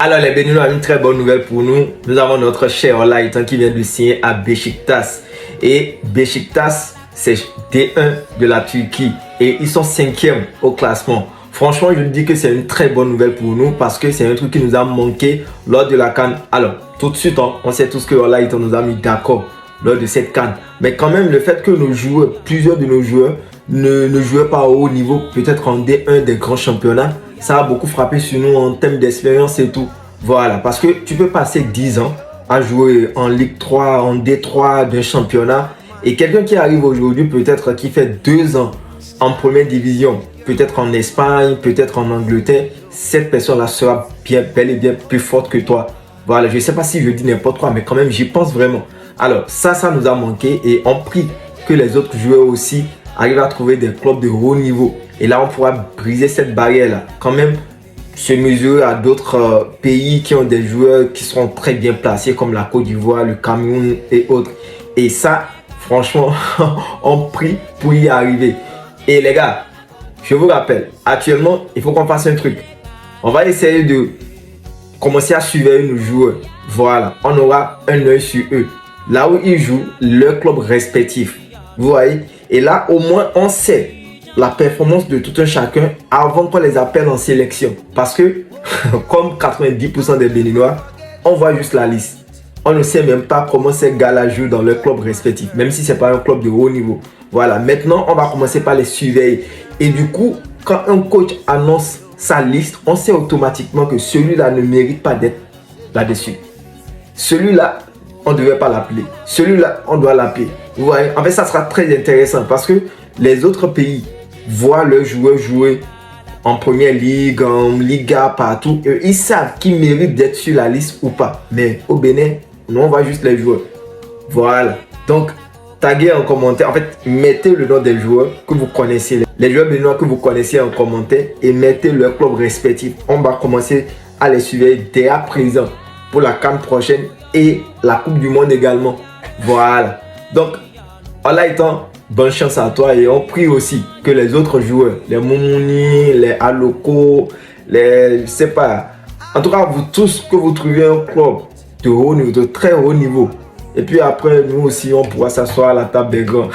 Alors les Béninois, une très bonne nouvelle pour nous. Nous avons notre cher Olaïtan qui vient de signer à Beşiktaş. Et Beşiktaş, c'est D1 de la Turquie. Et ils sont 5e au classement. Franchement, je dis que c'est une très bonne nouvelle pour nous parce que c'est un truc qui nous a manqué lors de la CAN. Alors, tout de suite, on sait tous que Olaïtan nous a mis d'accord lors de cette CAN. Mais quand même, le fait que nos joueurs, plusieurs de nos joueurs, ne jouaient pas au haut niveau, peut-être en D1 des grands championnats, ça a beaucoup frappé sur nous en termes d'expérience et tout. Voilà, parce que tu peux passer 10 ans à jouer en Ligue 3, en D3 d'un championnat. Et quelqu'un qui arrive aujourd'hui, peut-être qui fait 2 ans en première division, peut-être en Espagne, peut-être en Angleterre, cette personne-là sera bel et bien plus forte que toi. Voilà, je ne sais pas si je dis n'importe quoi, mais quand même, j'y pense vraiment. Alors, ça nous a manqué et on prie que les autres joueurs aussi arrivent à trouver des clubs de haut niveau. Et là, on pourra briser cette barrière-là. Quand même, se mesurer à d'autres pays qui ont des joueurs qui sont très bien placés, comme la Côte d'Ivoire, le Cameroun et autres. Et ça, franchement, on prie pour y arriver. Et les gars, je vous rappelle, actuellement, il faut qu'on fasse un truc. On va essayer de commencer à surveiller nos joueurs. Voilà, on aura un œil sur eux. Là où ils jouent, leur club respectif. Vous voyez? Et là, au moins, on sait la performance de tout un chacun avant qu'on les appelle en sélection. Parce que, comme 90% des Béninois, on voit juste la liste. On ne sait même pas comment ces gars-là jouent dans leur club respectif, même si ce n'est pas un club de haut niveau. Voilà, maintenant, on va commencer par les surveiller. Et du coup, quand un coach annonce sa liste, on sait automatiquement que celui-là ne mérite pas d'être là-dessus. Celui-là, on ne devait pas l'appeler. Celui-là, on doit l'appeler. Vous voyez, en fait, ça sera très intéressant parce que les autres pays voient leurs joueurs jouer en première ligue, en Liga, partout. Et ils savent qui mérite d'être sur la liste ou pas. Mais au Bénin, nous, on voit juste les joueurs. Voilà. Donc, taguez en commentaire. En fait, mettez le nom des joueurs que vous connaissez. Les joueurs béninois que vous connaissez en commentaire et mettez leur club respectif. On va commencer à les surveiller dès à présent pour la CAN prochaine et la Coupe du Monde également. Voilà. Donc, Olaïtan, bonne chance à toi et on prie aussi que les autres joueurs, les Moumouni, les Aloko, je sais pas, en tout cas vous tous, que vous trouviez un club de haut niveau, de très haut niveau. Et puis après, nous aussi, on pourra s'asseoir à la table des grands.